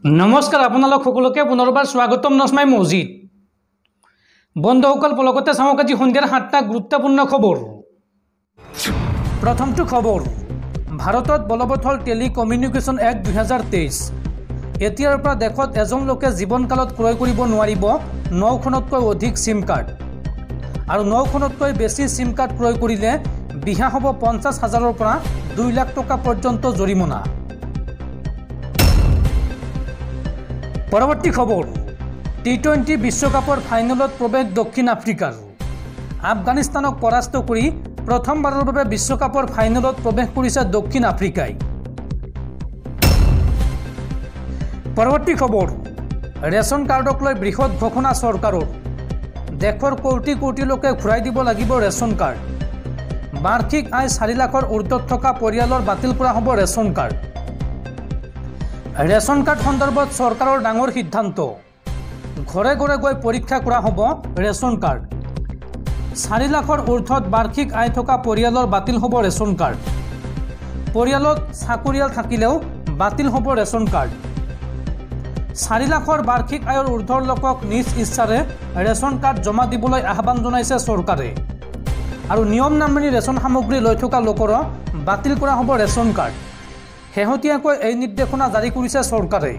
नमस्कार आपनालोक सकलोके पुनर्बार स्वागतम नसमाई मस्जिद बंधुসকল पलकते चाওক আজি सन्धियार 7টা गुरुत्वपूर्ण खबर। प्रथमটো खबर भारतत बलवৎ हल टेलिकम्युनिकेशन एक्ट 2023 एতিয়াर পৰা देखत एजन लोके जीवनकाলত क्रय কৰিব নোৱাৰিব 9খনতকৈ অধিক সিম কাৰ্ড আৰু 9খনতকৈ বেছি সিম কাৰ্ড क्रय কৰিলে বিহা হ'ব 50,000ৰ পৰা 2 লাখ টকা পৰ্যন্ত জৰিমনা। परवर्ती खबर T20 विश्वकपर फाइनलत प्रवेश दक्षिण आफ्रिकार आफगानिस्तानक परास्त करी प्रथमबाৰৰ বাবে विश्वकपर फाइनलत प्रवेश কৰিছে दक्षिण आफ्रिकाय। परवर्ती खबर रेशन कार्डक লৈ बृहৎ घोषणा सरकाৰৰ देशৰ कोटी कोटी लोके घुৰাই দিব লাগিব रेशन कार्ड बार्षिक आय 4 लाखৰ ঊৰ্ধত থকা পৰিয়ালৰ বাতিল কৰা হ'ব रेशन कार्ड। रेशन कार्ड सन्दर्भत सरकारों डांगर सिद्धांत घरे घरे गई परीक्षा करा हब रेशन कार्ड 4 लाखर ऊर्ध्वत बार्षिक आय थका परियालर बातिल हब रेशन कार्ड परियालत चाकरियाल थाकिलेও बातिल हब रेशन कार्ड 4 लाखर बार्षिक आयर ऊर्ध्वर लोকক निज इच्छारे रेशन कार्ड जमा दिबलै आह्वान जनाइছে सरकारे और नियम नामानी रेशन सामग्री লৈ থকা লোকৰ बातिल करा हब रेशन कार्ड শেহতীয়াকৈ এই নিৰ্দেশনা জাৰি কৰিছে চৰকাৰে।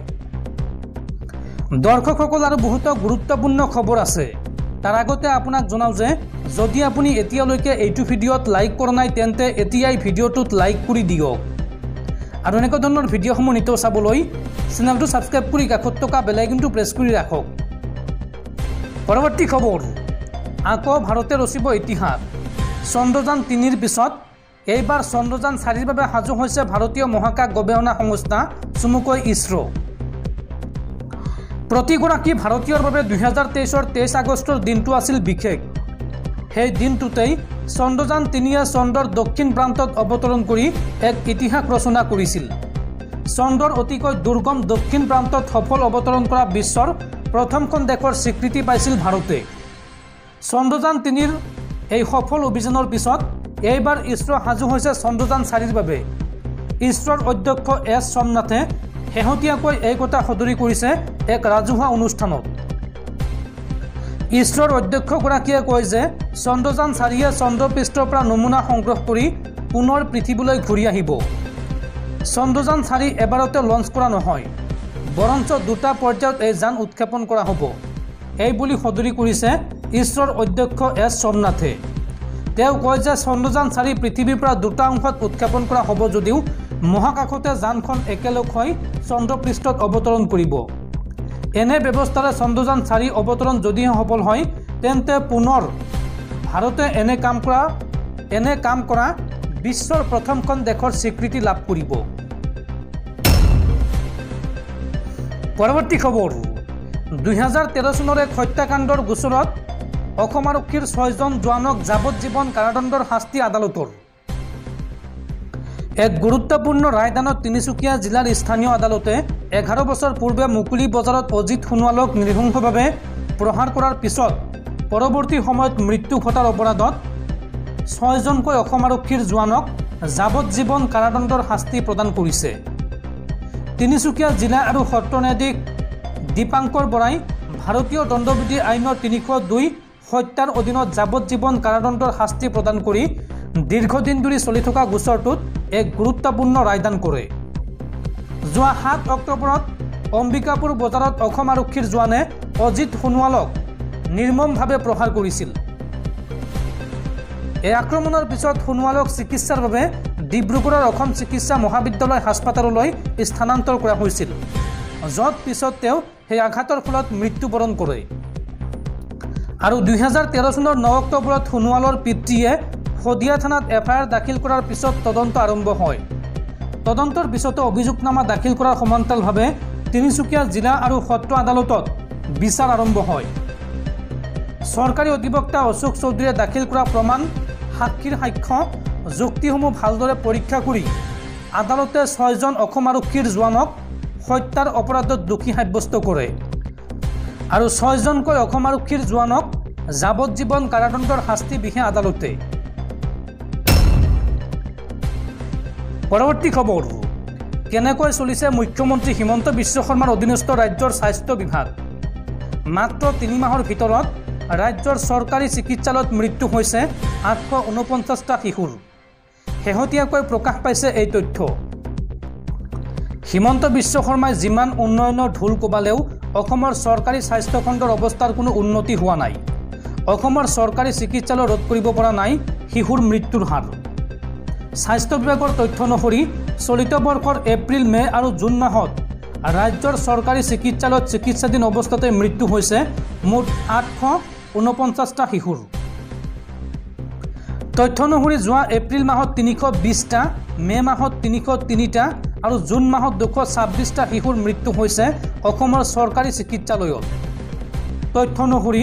দৰ্শকসকল আৰু বহুত গুৰুত্বপূৰ্ণ খবৰ আছে তাৰ আগতে আপোনাক জনাও যে যদি আপুনি এতিয়ালৈকে এইটো ভিডিঅ'ত লাইক কৰা নাই তেন্তে এতিয়াই ভিডিঅ'টোত লাইক কৰি দিয়ক আৰু এনেকুৱা ধৰণৰ ভিডিঅ'সমূহ নিতৌ চাবলৈ চেনেলটো সাবস্ক্ৰাইব কৰি কাষত থকা বেল আইকনটো প্ৰেছ কৰি ৰাখক। পৰৱৰ্তী খবৰ আকৌ ভাৰতে ৰচিব ইতিহাস চন্দ্ৰযান 3ৰ পিছত এইবাৰ চন্দ্ৰযান 4ৰ বাবে সাজু হৈছে ভাৰতীয় মহাকাশ গৱেষণা সংস্থা চমুকৈ ইছৰো। প্ৰতিগৰাকী ভাৰতীয়ৰ বাবে 2023ৰ 23 আগষ্টৰ দিনটো আছিল বিশেষ। সেই দিনটোতেই চন্দ্ৰযান 3য়ে চন্দ্ৰৰ দক্ষিণ প্ৰান্তত অৱতৰণ কৰি এক ইতিহাস ৰচনা কৰিছিল। চন্দ্ৰৰ অতিকৈ দুৰ্গম দক্ষিণ প্ৰান্তত সফল অৱতৰণ কৰা বিশ্বৰ প্ৰথমখন দেশৰ স্বীকৃতি পাইছিল ভাৰতে। চন্দ্ৰযান 3ৰ এই সফল অভিযানৰ পিছত এইবাৰ ইছৰো সাজু হৈছে চন্দ্ৰযান 4ৰ বাবে। ইছৰোৰ অধ্যক্ষ এছ সোমনাথে শেহতীয়াকৈ এই কথা সদৰি কৰিছে এক ৰাজহুৱা অনুষ্ঠানত। ইছৰোৰ অধ্যক্ষগৰাকীয়ে কয় যে চন্দ্ৰযান 4য়ে চন্দ্ৰপৃষ্ঠৰ পৰা নমুনা সংগ্ৰহ কৰি পুনৰ পৃথিৱীলৈ ঘূৰি আহিব। চন্দ্ৰযান 4 এবাৰতে লঞ্চ কৰা নহয় বৰঞ্চ দুটা পৰ্যায়ত এই যান উৎক্ষেপণ কৰা হ'ব এই বুলি সদৰি কৰিছে ইছৰোৰ অধ্যক্ষ এছ সোমনাথে। তেওঁ কয় যে চন্দ্ৰযান 4 পৃথিৱীৰ পৰা দুটা অংশত উৎক্ষেপণ কৰা হ'ব যদিও মহাকাশতে যানখন একেলগ হৈ চন্দ্ৰপৃষ্ঠত অৱতৰণ কৰিব। এনে ব্যৱস্থাৰে চন্দ্ৰযান 4 অৱতৰণ যদিহে সফল হয় তেন্তে পুনৰ ভাৰতে এনে কাম কৰা বিশ্বৰ প্ৰথমখন দেশৰ স্বীকৃতি লাভ কৰিব। পৰৱৰ্তী খবৰ 2013 চনৰ এক হত্যাকাণ্ডৰ গোচৰত অসম আৰক্ষীৰ 6জন জোৱানক যাৱজ্জীৱন কাৰাদণ্ডৰ শাস্তি আদালতৰ। এক গুৰুত্বপূৰ্ণ ৰায়দানত তিনিচুকীয়া জিলাৰ স্থানীয় আদালতে 11 বছৰ পূৰ্বে মুকলি বজাৰত অজিত সোণোৱালক নৃশংসভাৱে প্ৰহাৰ কৰাৰ পিছত পৰৱৰ্তী সময়ত মৃত্যু ঘটাৰ অপৰাধত 6জনকৈ অসম আৰক্ষীৰ জোৱানক যাৱজ্জীৱন কাৰাদণ্ডৰ শাস্তি প্ৰদান কৰিছে। তিনিচুকীয়া জিলা আৰু সত্ৰ ন্যায়াধীশ দীপাংকৰ বৰাই ভাৰতীয় দণ্ডবিধি আইনৰ 302 হত্যাৰ অধীনত যাৱজ্জীৱন কাৰাদণ্ডৰ শাস্তি প্ৰদান কৰি দীৰ্ঘদিন ধৰি চলি থকা গোচৰটোত এক গুৰুত্বপূৰ্ণ ৰায়দান কৰে। যোৱা 7 অক্টোবৰত অম্বিকাপুৰ বজাৰত অসম আৰক্ষীৰ জোৱানে অজিত সোণোৱালক নিৰ্মমভাৱে প্ৰহাৰ কৰিছিল। এই আক্ৰমণৰ পিছত সোণোৱালক চিকিৎসাৰ বাবে ডিব্ৰুগড়ৰ অসম চিকিৎসা মহাবিদ্যালয় হাস্পতাললৈ স্থানান্তৰ কৰা হৈছিল য'ত পিছত তেওঁ সেই আঘাতৰ ফলত মৃত্যুবৰণ কৰে। আৰু 2013 চনৰ 9 অক্টোবৰত সোণোৱালৰ পিতৃয়ে শদিয়া থানাত এফআইআৰ দাখিল কৰাৰ পিছত তদন্ত আৰম্ভ হয়। তদন্তৰ পিছতে অভিযোগনামা দাখিল কৰাৰ সমান্তৰালভাৱে তিনিচুকীয়া জিলা আৰু সত্ৰ আদালতত বিচাৰ আৰম্ভ হয়। চৰকাৰী অধিবক্তা অশোক চৌধুৰীয়ে দাখিল কৰা প্ৰমাণ সাক্ষীৰ সাক্ষ্য যুক্তিসমূহ ভালদৰে পৰীক্ষা কৰি আদালতে 6জন অসম আৰক্ষীৰ জোৱানক হত্যাৰ অপৰাধত দোষী সাব্যস্ত কৰে আৰু 6জনকৈ অসম আৰক্ষীৰ জোৱানক যাৱজ্জীৱন কাৰাদণ্ডৰ শাস্তি বিহে আদালতে। পৰৱৰ্তী খবৰ কেনেকৈ চলিছে মুখ্যমন্ত্ৰী হিমন্ত বিশ্ব শৰ্মাৰ অধীনস্থ ৰাজ্যৰ স্বাস্থ্য বিভাগ। মাত্ৰ 3 মাহৰ ভিতৰত ৰাজ্যৰ চৰকাৰী চিকিৎসালয়ত মৃত্যু হৈছে 849টা শিশুৰ। শেহতীয়াকৈ প্ৰকাশ পাইছে এই তথ্য। হিমন্ত বিশ্ব শৰ্মাই যিমান উন্নয়নৰ ঢোল কোবালেও অসমৰ চৰকাৰী স্বাস্থ্যখণ্ডৰ অৱস্থাৰ কোনো উন্নতি হোৱা নাই। অসমৰ চৰকাৰী চিকিৎসালয় ৰোধ কৰিব পৰা নাই শিশুৰ মৃত্যুৰ হাৰ। স্বাস্থ্য বিভাগৰ তথ্য অনুসৰি চলিত বৰ্ষৰ এপ্ৰিল, মে আৰু জুন মাহত ৰাজ্যৰ চৰকাৰী চিকিৎসালয়ত চিকিৎসাধীন অৱস্থাতে মৃত্যু হৈছে মুঠ 849টা শিশুৰ। তথ্য অনুসৰি যোৱা এপ্ৰিল মাহত 320টা, মে মাহত 303টা আৰু জুন মাহত 226টা শিশুৰ মৃত্যু হৈছে অসমৰ চৰকাৰী চিকিৎসালয়ত। তথ্য অনুসৰি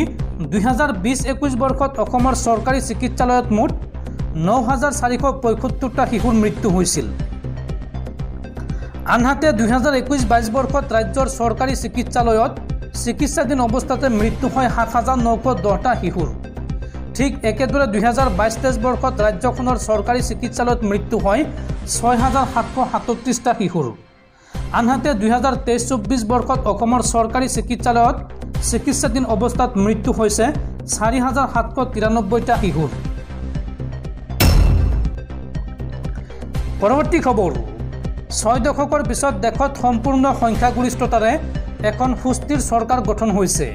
2020-21 বৰ্ষত অসমৰ চৰকাৰী চিকিৎসালয়ত মুঠ 9,475টা শিশুৰ মৃত্যু হৈছিল। আনহাতে 2021-22 বৰ্ষত ৰাজ্যৰ চৰকাৰী চিকিৎসালয়ত চিকিৎসাধীন অৱস্থাতে মৃত্যু হয় 7,910টা শিশুৰ। ঠিক একেদৰে 2022-23 বৰ্ষত ৰাজ্যখনৰ চৰকাৰী চিকিৎসালয়ত মৃত্যু হয় 6,737টা শিশুৰ। আনহাতে 2023-24 বৰ্ষত অসমৰ চৰকাৰী চিকিৎসালয়ত চিকিৎসাধীন অৱস্থাত মৃত্যু হৈছে 4,793টা শিশুৰ। পৰৱৰ্তী খবৰ, 6 দশকৰ পিছত দেশত সম্পূৰ্ণ সংখ্যাগৰিষ্ঠতাৰে এখন সুস্থিৰ চৰকাৰ গঠন হৈছে।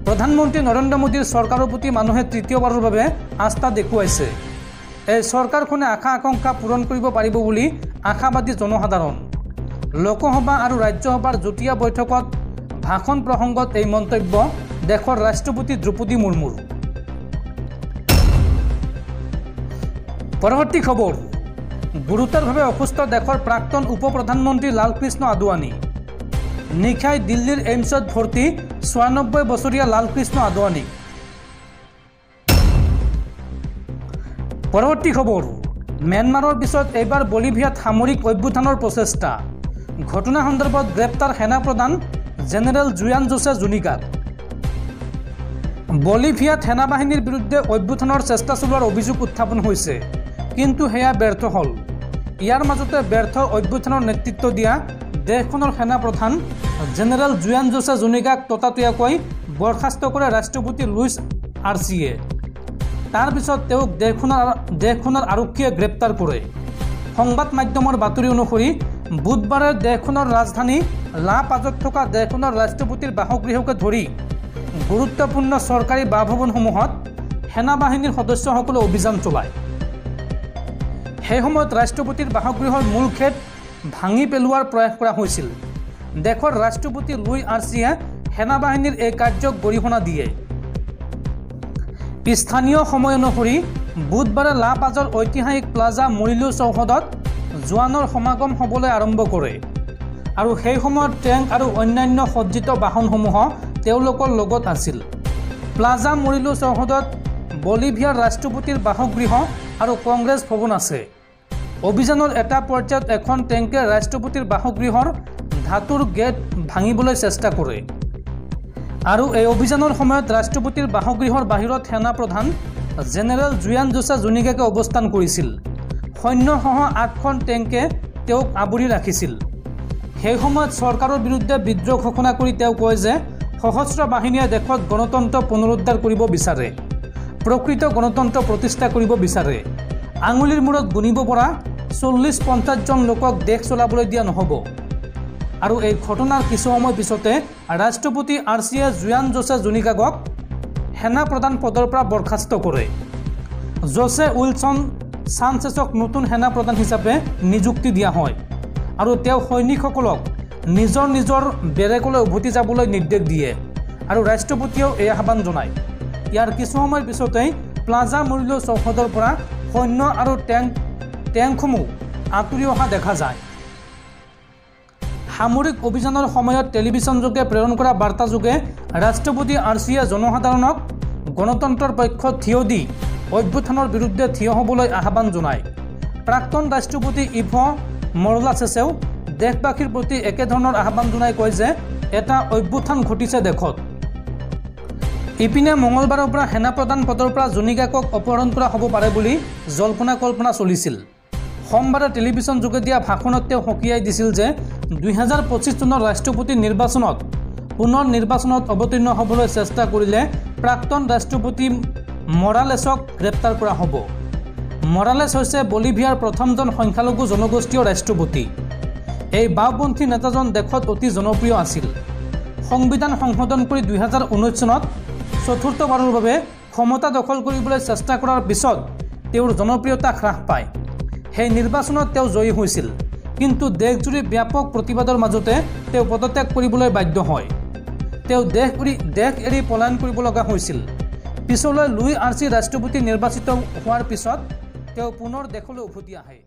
প্ৰধানমন্ত্ৰী নৰেন্দ্ৰ মোদীৰ চৰকাৰৰ প্ৰতি মানুহে তৃতীয়বাৰৰ বাবে আস্থা দেখুৱাইছে। এই চৰকাৰখনে আশা আকাংক্ষা পূৰণ কৰিব পাৰিব বুলি আশাবাদী জনসাধাৰণ। লোকসভা আৰু ৰাজ্যসভাৰ যুটীয়া বৈঠকত ভাষণ প্ৰসংগত এই মন্তব্য দেশৰ ৰাষ্ট্ৰপতি দ্ৰৌপদী মুৰ্মুৰ। পৰৱৰ্তী খবৰ, গুৰুতৰভাৱে অসুস্থ দেশৰ প্ৰাক্তন উপ প্ৰধানমন্ত্ৰী লালকৃষ্ণ আদৱানী। নিশাই দিল্লীৰ এইমছত ভৰ্তি 96 বছৰীয়া লালকৃষ্ণ আদৱানী। পৰৱৰ্তী খবৰ, ম্যানমাৰৰ পিছত এইবাৰ বলিভিয়াত সামৰিক অভ্যুত্থানৰ প্ৰচেষ্টা। ঘটনা সন্দৰ্ভত গ্ৰেপ্তাৰ সেনাপ্ৰধান জেনেৰেল জুয়ান জোছে জুনিগাক। বলিভিয়াত সেনাবাহিনীৰ বিৰুদ্ধে অভ্যুত্থানৰ চেষ্টা চলোৱাৰ অভিযোগ উত্থাপন হৈছে, কিন্তু সেয়া ব্যৰ্থ হ'ল। ইয়াৰ মাজতে ব্যৰ্থ অভ্যুত্থানৰ নেতৃত্ব দিয়া দেশখনৰ সেনাপ্ৰধান জেনেৰেল জুয়ান জোছে জুনিগাক ততাতৈয়াকৈ বৰ্খাস্ত কৰে ৰাষ্ট্ৰপতি লুইচ আৰ্চিয়ে। তাৰ পিছত তেওঁক দেশখনৰ আৰক্ষীয়ে গ্ৰেপ্তাৰ কৰে। সংবাদ মাধ্যমৰ বাতৰি অনুসৰি বুধবাৰে দেশখনৰ ৰাজধানী লা পাজত থকা দেশখনৰ ৰাষ্ট্ৰপতিৰ বাসগৃহকে ধৰি গুৰুত্বপূৰ্ণ চৰকাৰী বাসভৱনসমূহত সেনাবাহিনীৰ সদস্যসকলে অভিযান চলায়। সেই সময়ত ৰাষ্ট্ৰপতিৰ বাসগৃহৰ মূল খেদ ভাঙি পেলোৱাৰ প্ৰয়াস কৰা হৈছিল। দেশৰ ৰাষ্ট্ৰপতি লুই আৰ্চিয়ে সেনাবাহিনীৰ এই কাৰ্যক গৰিহণা দিয়ে। স্থানীয় সময় অনুসৰি বুধবাৰে লা পাজৰ ঐতিহাসিক প্লাজা মৰিলু চৌহদত জোৱানৰ সমাগম হ'বলৈ আৰম্ভ কৰে আৰু সেই সময়ত টেংক আৰু অন্যান্য সজ্জিত বাহনসমূহ তেওঁলোকৰ লগত আছিল। প্লাজা মৰিলু চৌহদত বলিভিয়াৰ ৰাষ্ট্ৰপতিৰ বাসগৃহ আৰু কংগ্ৰেছ ভৱন আছে। অভিযানৰ এটা পৰ্যায়ত এখন টেংকে ৰাষ্ট্ৰপতিৰ বাসগৃহৰ ধাতুৰ গেট ভাঙিবলৈ চেষ্টা কৰে আৰু এই অভিযানৰ সময়ত ৰাষ্ট্ৰপতিৰ বাসগৃহৰ বাহিৰত সেনাপ্ৰধান জেনেৰেল জুয়ান জোছে জুনিগাকে অৱস্থান কৰিছিল। সৈন্যসহ 8খন টেংকে তেওঁক আৱৰি ৰাখিছিল। সেই সময়ত চৰকাৰৰ বিৰুদ্ধে বিদ্ৰোহ ঘোষণা কৰি তেওঁ কয় যে সশস্ত্ৰ বাহিনীয়ে দেশত গণতন্ত্ৰ পুনৰুদ্ধাৰ কৰিব বিচাৰে, প্ৰকৃত গণতন্ত্ৰ প্ৰতিষ্ঠা কৰিব বিচাৰে। আঙুলিৰ মূৰত গুণিব পৰা 40-50 জন লোকক দেশ চলাবলৈ দিয়া নহ'ব। আৰু এই ঘটনাৰ কিছু সময় পিছতে ৰাষ্ট্ৰপতি আৰ্চিয়ে জুয়ান জোছে জুনিগাকক সেনাপ্ৰধান পদৰ পৰা বৰ্খাস্ত কৰে। জোছে উইলছন চানচেছক নতুন সেনাপ্ৰধান হিচাপে নিযুক্তি দিয়া হয় আৰু তেওঁ সৈনিকসকলক নিজৰ নিজৰ বেৰেকলৈ উভতি যাবলৈ নিৰ্দেশ দিয়ে আৰু ৰাষ্ট্ৰপতিয়েও এই আহ্বান জনায়। ইয়াৰ কিছু সময়ৰ পিছতেই প্লাজা মৰিলু চৌহদৰ পৰা সৈন্য আৰু টেংকসমূহ আঁতৰি অহা দেখা যায়। সামৰিক অভিযানৰ সময়ত টেলিভিছনযোগে প্ৰেৰণ কৰা বাৰ্তাযোগে ৰাষ্ট্ৰপতি আৰ্চিয়ে জনসাধাৰণক গণতন্ত্ৰৰ পক্ষত থিয় দি অভ্যুত্থানৰ বিৰুদ্ধে থিয় হ'বলৈ আহ্বান জনায়। প্ৰাক্তন ৰাষ্ট্ৰপতি ইভ মৰলাছেছেও দেশবাসীৰ প্ৰতি একেধৰণৰ আহ্বান জনাই কয় যে এটা অভ্যুত্থান ঘটিছে দেশত। ইপিনে মঙলবাৰৰ পৰা সেনাপ্ৰধান পদৰ পৰা জুনিগাকক অপহৰণ কৰা হ'ব পাৰে বুলি জল্পনা কল্পনা চলিছিল। সোমবাৰে টেলিভিছন যোগে দিয়া ভাষণত তেওঁ সকীয়াই দিছিল যে 2025 চনৰ ৰাষ্ট্ৰপতি নিৰ্বাচনত পুনৰ নিৰ্বাচনত অৱতীৰ্ণ হ'বলৈ চেষ্টা কৰিলে প্ৰাক্তন ৰাষ্ট্ৰপতি মৰালেছক গ্ৰেপ্তাৰ কৰা হ'ব। মৰালেছ হৈছে বলিভিয়াৰ প্ৰথমজন সংখ্যালঘু জনগোষ্ঠীয় ৰাষ্ট্ৰপতি। এই বাওঁপন্থী নেতাজন দেশত অতি জনপ্ৰিয় আছিল। সংবিধান সংশোধন কৰি 2019 চনত চতুৰ্থবাৰৰ বাবে ক্ষমতা দখল কৰিবলৈ চেষ্টা কৰাৰ পিছত তেওঁৰ জনপ্ৰিয়তা হ্ৰাস পায়। সেই নিৰ্বাচনত তেওঁ জয়ী হৈছিল, কিন্তু দেশজুৰি ব্যাপক প্ৰতিবাদৰ মাজতে তেওঁ পদত্যাগ কৰিবলৈ বাধ্য হয়। তেওঁ দেশ এৰি পলায়ন কৰিব লগা হৈছিল। পিছলৈ লুই আৰ্চি ৰাষ্ট্ৰপতি নিৰ্বাচিত হোৱাৰ পিছত তেওঁ পুনৰ দেশলৈ উভতি আহে।